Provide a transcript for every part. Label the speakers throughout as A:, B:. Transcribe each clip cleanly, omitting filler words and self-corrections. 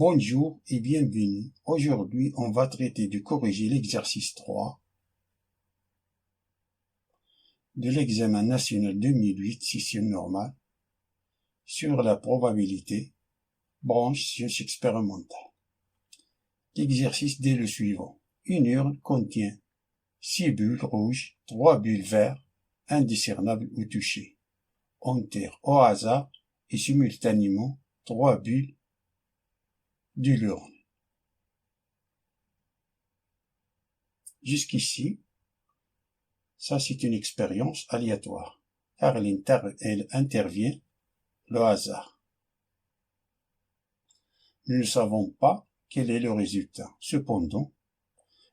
A: Bonjour et bienvenue. Aujourd'hui, on va traiter de corriger l'exercice 3 de l'examen national 2008 session normale sur la probabilité, branche sciences expérimentales. L'exercice est le suivant. Une urne contient 6 bulles rouges, 3 bulles vertes, indiscernables ou touchées. On tire au hasard et simultanément 3 bulles de l'urne. Jusqu'ici, ça c'est une expérience aléatoire, car elle intervient le hasard. Nous ne savons pas quel est le résultat. Cependant,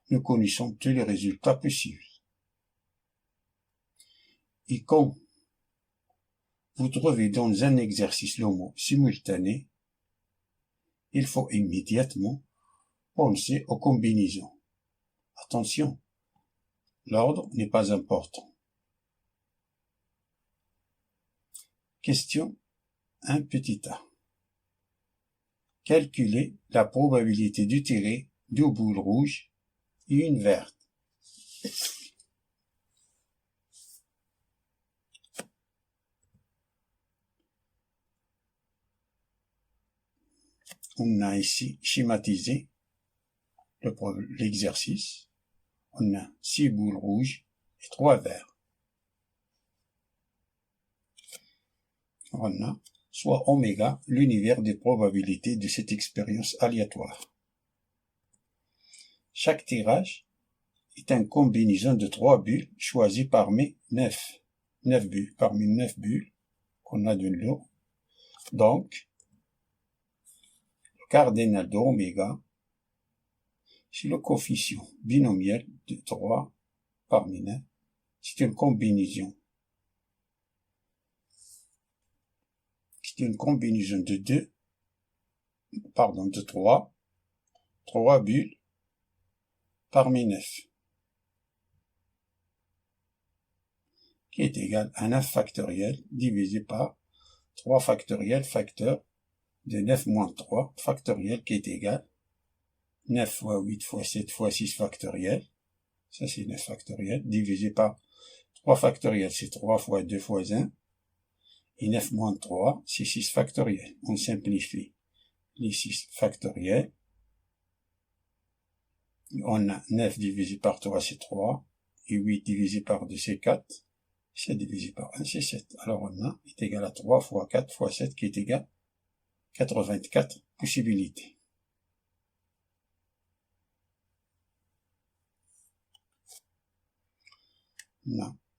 A: nous connaissons tous les résultats possibles. Et quand vous trouvez dans un exercice le mot simultané, il faut immédiatement penser aux combinaisons. Attention, l'ordre n'est pas important. Question 1 petit a. Calculez la probabilité de tirer 2 boules rouges et une verte. On a ici schématisé l'exercice. On a 6 boules rouges et 3 verts. On a soit oméga, l'univers des probabilités de cette expérience aléatoire. Chaque tirage est une combinaison de 3 bulles choisies parmi 9 bulles, parmi 9 bulles qu'on a de l'eau. Donc, le cardinal de oméga, c'est le coefficient binomial de 3 parmi 9. C'est une combinaison. C'est une combinaison de 3 bulles parmi 9, qui est égal à 9 factoriel divisé par 3 factoriel facteur de 9 moins 3 factoriel qui est égal 9 fois 8 fois 7 fois 6 factoriel, ça c'est 9 factoriel, divisé par 3 factoriel, c'est 3 fois 2 fois 1, et 9 moins 3, c'est 6 factoriel. On simplifie les 6 factoriels. On a 9 divisé par 3, c'est 3, et 8 divisé par 2, c'est 4, 7 divisé par 1, c'est 7. Alors on a est égal à 3 fois 4 fois 7 qui est égal à 84 possibilités.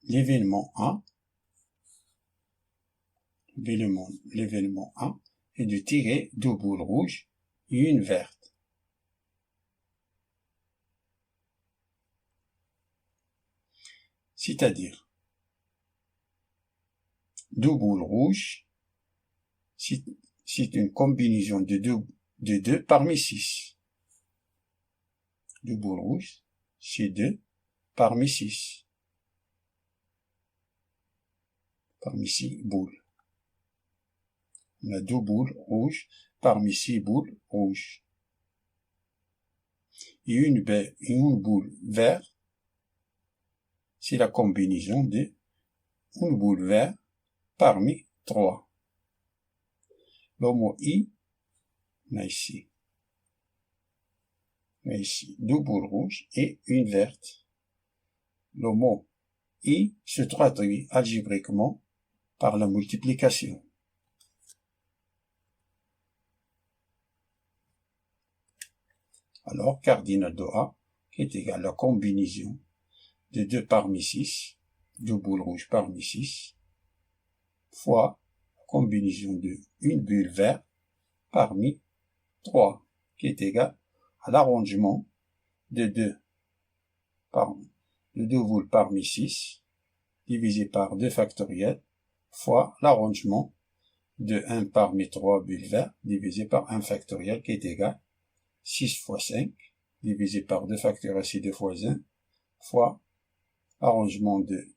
A: L'événement A, l'événement A est de tirer 2 boules rouges et une verte. C'est-à-dire, 2 boules rouges, c'est une combinaison de 2 parmi 6. 2 boules rouges, c'est 2 parmi 6. Parmi 6 boules. On a 2 boules rouges parmi 6 boules rouges. Et une boule verte, c'est la combinaison de une boule verte parmi 3. Le mot I, on a ici 2 boules rouges et une verte. Le mot I se traduit algébriquement par la multiplication. Alors, cardinal de A, qui est égal à la combinaison de 2 parmi 6, 2 boules rouges parmi 6, fois la combinaison de une bulle verte parmi 3, qui est égal à l'arrangement de 2 boules parmi 6, divisé par 2 factoriel, fois l'arrangement de 1 parmi 3 bulles vertes, divisé par 1 factoriel, qui est égal à 6 fois 5, divisé par 2 factoriel, c'est 2 fois 1, fois arrangement de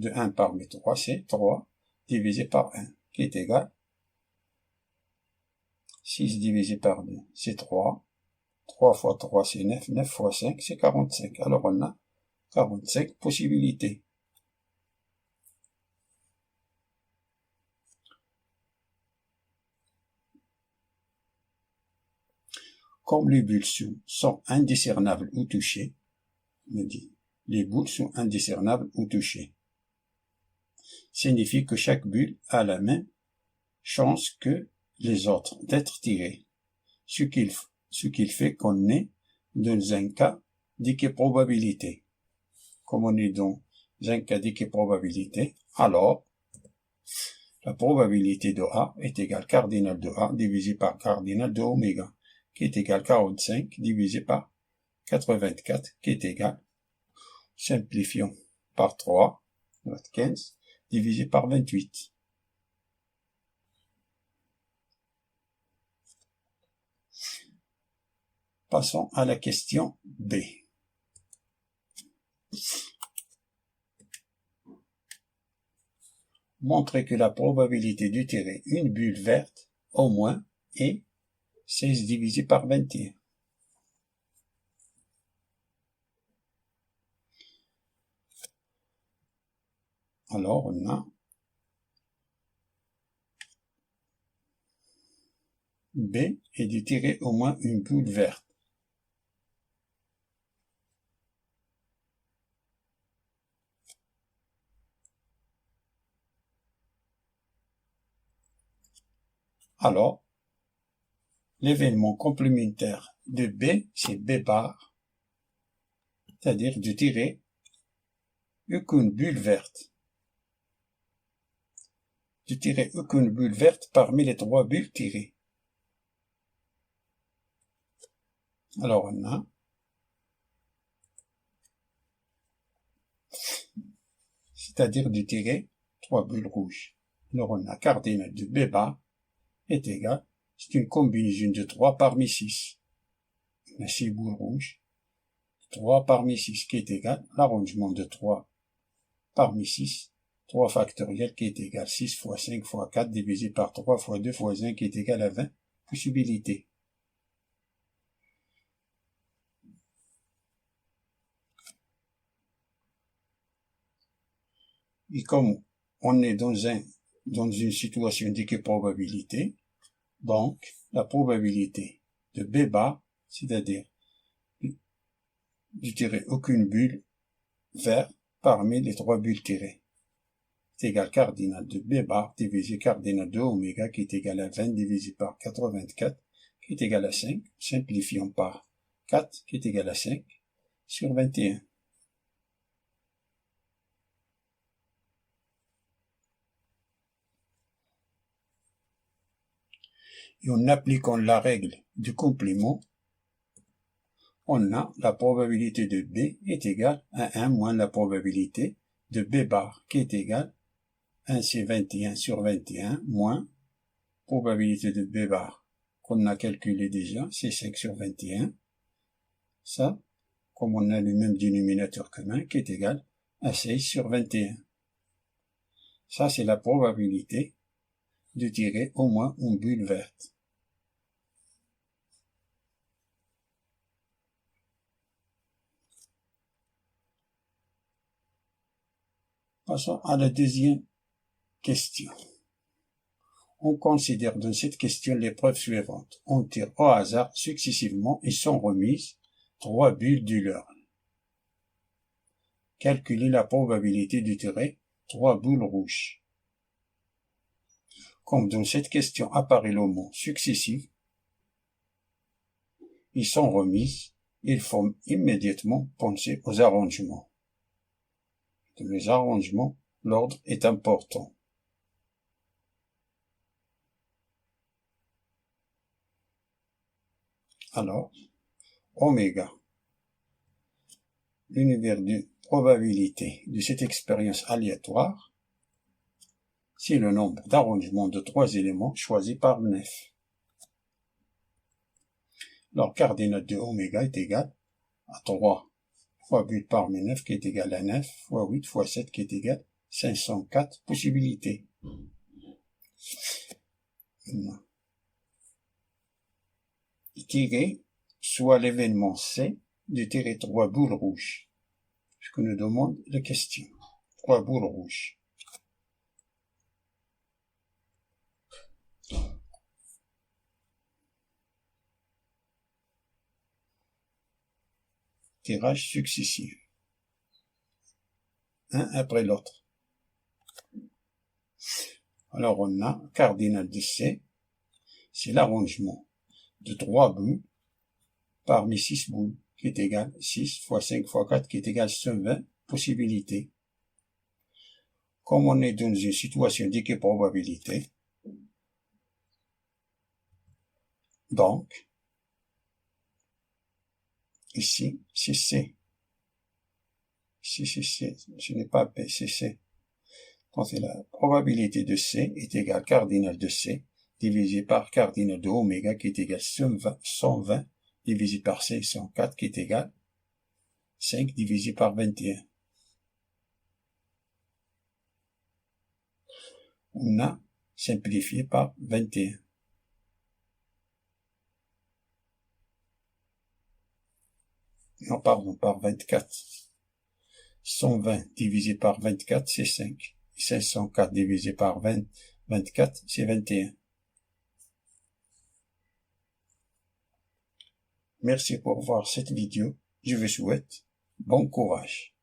A: 1 parmi 3, c'est 3, divisé par 1, qui est égal à 6 divisé par 2, c'est 3. 3 fois 3, c'est 9. 9 fois 5, c'est 45. Alors, on a 45 possibilités. Comme les bulles sont indiscernables ou touchées, on dit, les boules sont indiscernables ou touchées. Signifie que chaque bulle a la même chance que les autres d'être tirée. Ce qu'il fait qu'on est dans un cas d'équiprobabilité. Comme on est dans un cas d'équiprobabilité, alors la probabilité de A est égale cardinal de A divisé par cardinal de oméga, qui est égal 45 divisé par 84, qui est égal, simplifions par 3, 15, divisé par 28. Passons à la question B. Montrez que la probabilité de tirer une bulle verte au moins est 16 divisé par 21. Alors, on a B est de tirer au moins une bulle verte. Alors, l'événement complémentaire de B, c'est B bar, c'est-à-dire de tirer aucune bulle verte. De tirer aucune bulle verte parmi les 3 bulles tirées. Alors, on a c'est-à-dire de tirer 3 bulles rouges. Alors, on a cardinal de B bar est égal, c'est une combinaison de 3 parmi 6. On a 6 boules rouges. 3 parmi 6 qui est égal, l'arrangement de 3 parmi 6, 3 factoriel qui est égal 6 fois 5 fois 4 divisé par 3 fois 2 fois 1 qui est égal à 20 possibilités. Et comme on est dans une situation d'équiprobabilité, donc la probabilité de B bar, c'est-à-dire de tirer aucune bulle verte parmi les 3 bulles tirées, c'est égal cardinal de B bar divisé cardinal de oméga qui est égal à 20 divisé par 84 qui est égal à 5, simplifions par 4 qui est égal à 5 sur 21. Et en appliquant la règle du complément, on a la probabilité de B est égale à 1 moins la probabilité de B bar qui est égale 1 c'est 21 sur 21 moins probabilité de B bar qu'on a calculé déjà, c'est 5 sur 21. Ça, comme on a le même dénominateur commun qui est égal à 16 sur 21. Ça, c'est la probabilité de tirer au moins une bulle verte. Passons à la deuxième question. On considère dans cette question les preuves suivantes. On tire au hasard successivement et sont remises 3 bulles du leurre. Calculez la probabilité de tirer 3 boules rouges. Comme dans cette question apparaît le mot successif, ils sont remises, il faut immédiatement penser aux arrangements. Dans les arrangements, l'ordre est important. Alors, oméga, l'univers de probabilité de cette expérience aléatoire, c'est le nombre d'arrangements de 3 éléments choisis par 9. Alors, cardinal de oméga est égal à 3 fois 8 parmi 9 qui est égal à 9 fois 8 fois 7 qui est égal à 504 possibilités. tirer soit l'événement C de tirer 3 boules rouges. Ce que nous demande la question. 3 boules rouges. Tirage successif. Un après l'autre. Alors on a cardinal de C, c'est l'arrangement de 3 boules parmi 6 boules, qui est égal 6 fois 5 fois 4, qui est égal 120 possibilités. Comme on est dans une situation d'équiprobabilité, donc, ici, c'est C. Ici, c'est C. Ce n'est pas B, c'est C. Donc, la probabilité de C est égale cardinal de C divisé par cardinal de oméga qui est égal 120 divisé par C, 104 qui est égal 5 divisé par 21. On a simplifié par 21. Non, pardon, par 24. 120 divisé par 24, c'est 5. 504 divisé par 24, c'est 21. Merci pour voir cette vidéo. Je vous souhaite bon courage.